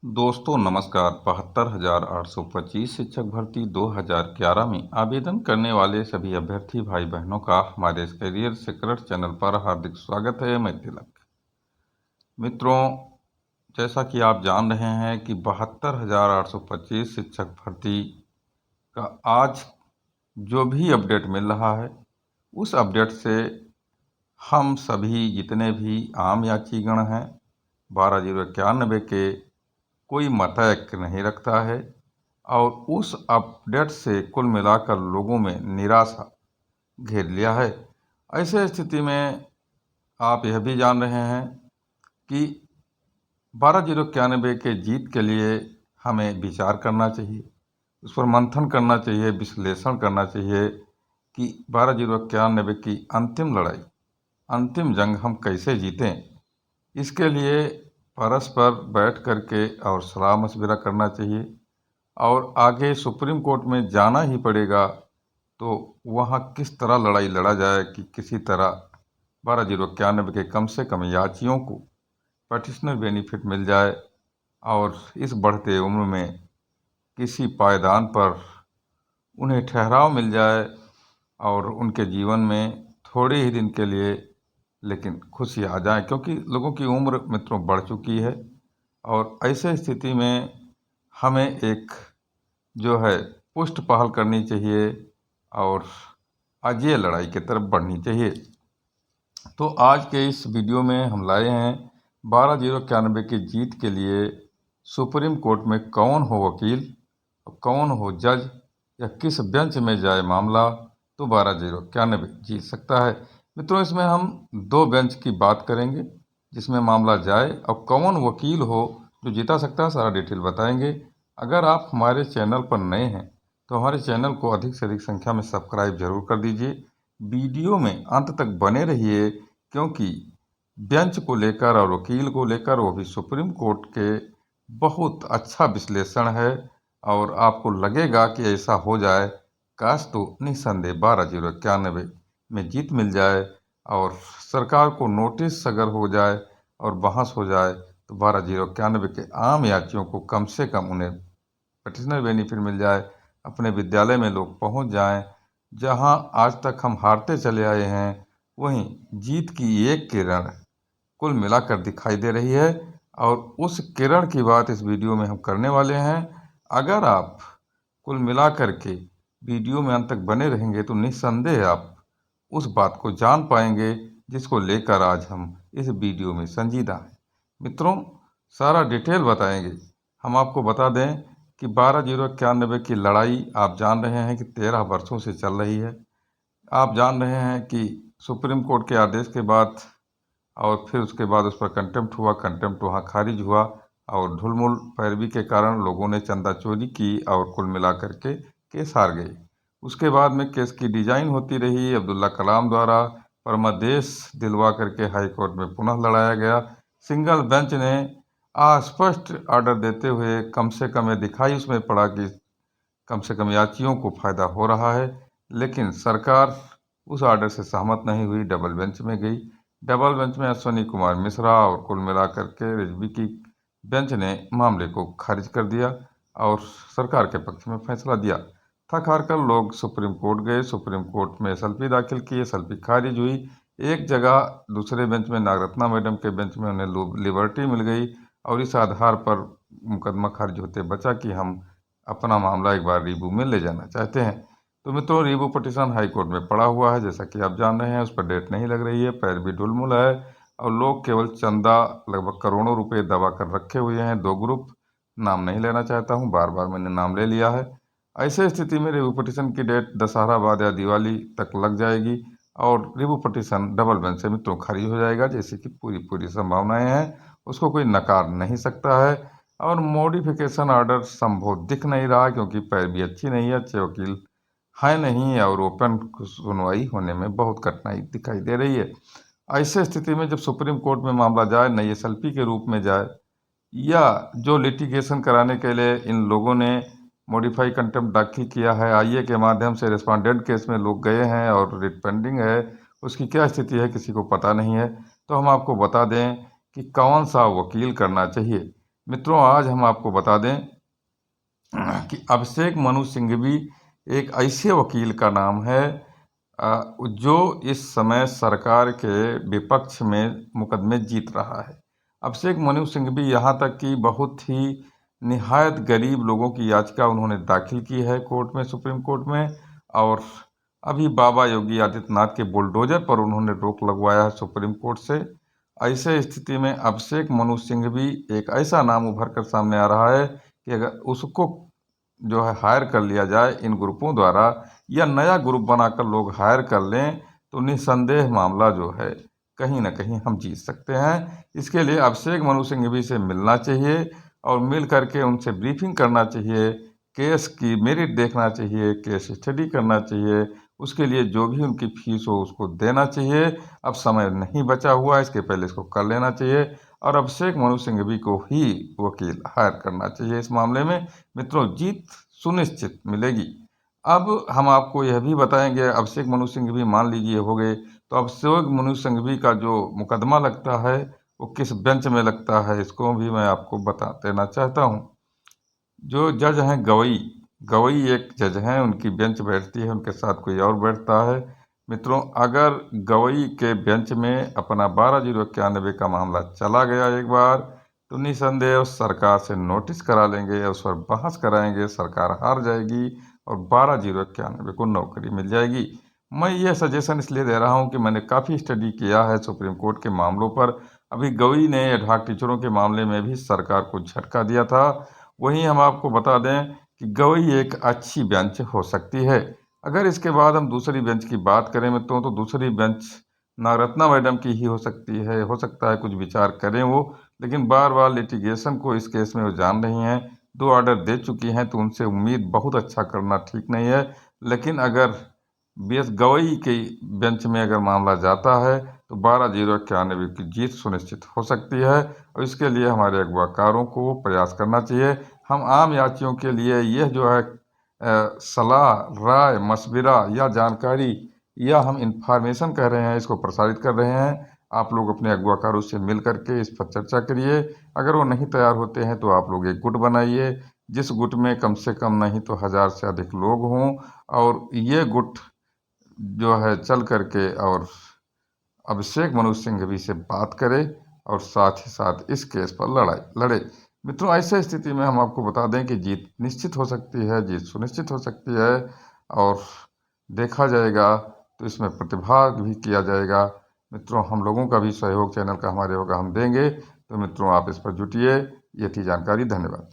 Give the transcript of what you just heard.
दोस्तों नमस्कार। 72,825 शिक्षक भर्ती 2011 में आवेदन करने वाले सभी अभ्यर्थी भाई बहनों का हमारे इस करियर सीक्रेट चैनल पर हार्दिक स्वागत है। मैं तिलक। मित्रों, जैसा कि आप जान रहे हैं कि 72,825 शिक्षक भर्ती का आज जो भी अपडेट मिल रहा है, उस अपडेट से हम सभी जितने भी आम यात्रीगण हैं 12,091 के कोई मतक नहीं रखता है और उस अपडेट से कुल मिलाकर लोगों में निराशा घेर लिया है। ऐसे स्थिति में आप यह भी जान रहे हैं कि 12,091 के जीत के लिए हमें विचार करना चाहिए, उस पर मंथन करना चाहिए, विश्लेषण करना चाहिए कि 12,091 की अंतिम लड़ाई, अंतिम जंग हम कैसे जीतें। इसके लिए परस्पर बैठ करके और सलाह मशविरा करना चाहिए और आगे सुप्रीम कोर्ट में जाना ही पड़ेगा तो वहाँ किस तरह लड़ाई लड़ा जाए कि किसी तरह 12,091 के कम से कम याचियों को पैटिशनर बेनिफिट मिल जाए और इस बढ़ते उम्र में किसी पायदान पर उन्हें ठहराव मिल जाए और उनके जीवन में थोड़े ही दिन के लिए लेकिन खुशी आ जाए, क्योंकि लोगों की उम्र मित्रों बढ़ चुकी है और ऐसे स्थिति में हमें एक जो है पुष्ट पहल करनी चाहिए और अजय लड़ाई की तरफ बढ़नी चाहिए। तो आज के इस वीडियो में हम लाए हैं 12,091 की जीत के लिए सुप्रीम कोर्ट में कौन हो वकील, कौन हो जज या किस बेंच में जाए मामला तो 12,091 जीत सकता है। मित्रों, इसमें हम दो बेंच की बात करेंगे जिसमें मामला जाए और कौन वकील हो जो जिता सकता है, सारा डिटेल बताएंगे। अगर आप हमारे चैनल पर नए हैं तो हमारे चैनल को अधिक से अधिक संख्या में सब्सक्राइब जरूर कर दीजिए। वीडियो में अंत तक बने रहिए, क्योंकि बेंच को लेकर और वकील को लेकर, वो भी सुप्रीम कोर्ट के, बहुत अच्छा विश्लेषण है और आपको लगेगा कि ऐसा हो जाए, काश तो निस्संदेह 12,091 में जीत मिल जाए और सरकार को नोटिस अगर हो जाए और बहस हो जाए तो 12,091 के आम यात्रियों को कम से कम उन्हें पैटिशनर बेनिफिट मिल जाए, अपने विद्यालय में लोग पहुंच जाएं। जहां आज तक हम हारते चले आए हैं, वहीं जीत की एक किरण कुल मिलाकर दिखाई दे रही है और उस किरण की बात इस वीडियो में हम करने वाले हैं। अगर आप कुल मिलाकर के वीडियो में अंत तक बने रहेंगे तो निस्संदेह आप उस बात को जान पाएंगे जिसको लेकर आज हम इस वीडियो में संजीदा हैं। मित्रों, सारा डिटेल बताएंगे। हम आपको बता दें कि 12,091 की लड़ाई आप जान रहे हैं कि 13 वर्षों से चल रही है। आप जान रहे हैं कि सुप्रीम कोर्ट के आदेश के बाद और फिर उसके बाद उस पर कंटेम्प्ट हुआ, कंटेम्प्ट वहाँ खारिज हुआ और ढुलमुल पैरवी के कारण लोगों ने चंदा चोरी की और कुल मिलाकर के केस हार गए। उसके बाद में केस की डिजाइन होती रही, अब्दुल्ला कलाम द्वारा परमादेश दिलवा करके हाई कोर्ट में पुनः लड़ाया गया। सिंगल बेंच ने अस्पष्ट ऑर्डर देते हुए कम से कम यह दिखाई उसमें पड़ा कि कम से कम यात्रियों को फायदा हो रहा है, लेकिन सरकार उस ऑर्डर से सहमत नहीं हुई, डबल बेंच में गई। डबल बेंच में अश्वनी कुमार मिश्रा और कुल मिलाकर के रिजवी की बेंच ने मामले को खारिज कर दिया और सरकार के पक्ष में फैसला दिया। थक हार कर लोग सुप्रीम कोर्ट गए, सुप्रीम कोर्ट में एसएलपी दाखिल की, एसएलपी खारिज हुई। एक जगह दूसरे बेंच में नागरत्ना मैडम के बेंच में उन्हें लिबर्टी मिल गई और इस आधार पर मुकदमा खारिज होते बचा कि हम अपना मामला एक बार रिव्यू में ले जाना चाहते हैं। तो मित्रों, रिव्यू पटिशन हाई कोर्ट में पड़ा हुआ है, जैसा कि आप जान रहे हैं। उस पर डेट नहीं लग रही है, पैर भी ढुलमुल है और लोग केवल चंदा लगभग करोड़ों रुपए दबा कर रखे हुए हैं। दो ग्रुप, नाम नहीं लेना चाहता हूँ, बार बार मैंने नाम ले लिया है। ऐसे स्थिति में रिव्यू पटिशन की डेट दशहरा बाद या दिवाली तक लग जाएगी और रिव्यू पटिशन डबल बेंच से मित्रों खारिज हो जाएगा, जैसे कि पूरी पूरी संभावनाएं हैं, उसको कोई नकार नहीं सकता है। और मॉडिफिकेशन ऑर्डर संभव दिख नहीं रहा, क्योंकि पैरवी अच्छी नहीं है, अच्छे वकील है नहीं और ओपन सुनवाई होने में बहुत कठिनाई दिखाई दे रही है। ऐसे स्थिति में जब सुप्रीम कोर्ट में मामला जाए, नई एसएलपी के रूप में जाए या जो लिटिगेशन कराने के लिए इन लोगों ने मॉडिफाई कंटेम्प्ट दाखिल किया है, आईए के माध्यम से रिस्पोंडेंट केस में लोग गए हैं और रिट पेंडिंग है, उसकी क्या स्थिति है किसी को पता नहीं है। तो हम आपको बता दें कि कौन सा वकील करना चाहिए। मित्रों, आज हम आपको बता दें कि अभिषेक मनु सिंघवी एक ऐसे वकील का नाम है जो इस समय सरकार के विपक्ष में मुकदमे जीत रहा है। अभिषेक मनु सिंघवी यहाँ तक कि बहुत ही निहायत गरीब लोगों की याचिका उन्होंने दाखिल की है कोर्ट में, सुप्रीम कोर्ट में। और अभी बाबा योगी आदित्यनाथ के बुलडोजर पर उन्होंने रोक लगवाया है सुप्रीम कोर्ट से। ऐसे स्थिति में अभिषेक मनु सिंघवी एक ऐसा नाम उभर कर सामने आ रहा है कि अगर उसको जो है हायर कर लिया जाए इन ग्रुपों द्वारा, या नया ग्रुप बनाकर लोग हायर कर लें, तो निस्संदेह मामला जो है कहीं ना कहीं हम जीत सकते हैं। इसके लिए अभिषेक मनु सिंघवी से मिलना चाहिए और मिल करके उनसे ब्रीफिंग करना चाहिए, केस की मेरिट देखना चाहिए, केस स्टडी करना चाहिए, उसके लिए जो भी उनकी फीस हो उसको देना चाहिए। अब समय नहीं बचा हुआ, इसके पहले इसको कर लेना चाहिए और अभिषेक मनु सिंघवी को ही वकील हायर करना चाहिए इस मामले में। मित्रों, जीत सुनिश्चित मिलेगी। अब हम आपको यह भी बताएंगे, अभिषेक मनु सिंघवी मान लीजिए हो गए, तो अभिषेक मनु सिंघवी का जो मुकदमा लगता है वो किस बेंच में लगता है, इसको भी मैं आपको बता देना चाहता हूँ। जो जज हैं गवई, गवई एक जज हैं, उनकी बेंच बैठती है, उनके साथ कोई और बैठता है। मित्रों, अगर गवई के बेंच में अपना 12/091 का मामला चला गया एक बार, तो निसंदेह उस सरकार से नोटिस करा लेंगे, उस पर बहस कराएंगे, सरकार हार जाएगी और 12/091 को नौकरी मिल जाएगी। मैं ये सजेशन इसलिए दे रहा हूँ कि मैंने काफ़ी स्टडी किया है सुप्रीम कोर्ट के मामलों पर। अभी गवई ने एडहॉक टीचरों के मामले में भी सरकार को झटका दिया था। वहीं हम आपको बता दें कि गवई एक अच्छी बेंच हो सकती है। अगर इसके बाद हम दूसरी बेंच की बात करें मित्रों, तो दूसरी बेंच नागरत्ना मैडम की ही हो सकती है। हो सकता है कुछ विचार करें वो, लेकिन बार बार लिटिगेशन को इस केस में वो जान रही हैं, 2 ऑर्डर दे चुकी हैं, तो उनसे उम्मीद बहुत अच्छा करना ठीक नहीं है। लेकिन अगर बीएस गवई की बेंच में अगर मामला जाता है, तो 12/091 की जीत सुनिश्चित हो सकती है और इसके लिए हमारे अगवाकारों को प्रयास करना चाहिए। हम आम यात्रियों के लिए यह जो है सलाह, राय, मशविरा या जानकारी या हम इंफॉर्मेशन कह रहे हैं, इसको प्रसारित कर रहे हैं। आप लोग अपने अगवाकारों से मिल करके इस पर चर्चा करिए। अगर वो नहीं तैयार होते हैं तो आप लोग एक गुट बनाइए, जिस गुट में कम से कम नहीं तो 1000 से अधिक लोग हों, और ये गुट जो है चल करके और अभिषेक मनु सिंघवी से बात करे और साथ ही साथ इस केस पर लड़ाई लड़े। मित्रों, ऐसे स्थिति में हम आपको बता दें कि जीत निश्चित हो सकती है, जीत सुनिश्चित हो सकती है और देखा जाएगा तो इसमें प्रतिभाग भी किया जाएगा। मित्रों, हम लोगों का भी सहयोग चैनल का हमारे होगा, हम देंगे। तो मित्रों, आप इस पर जुटिए। ये थी जानकारी। धन्यवाद।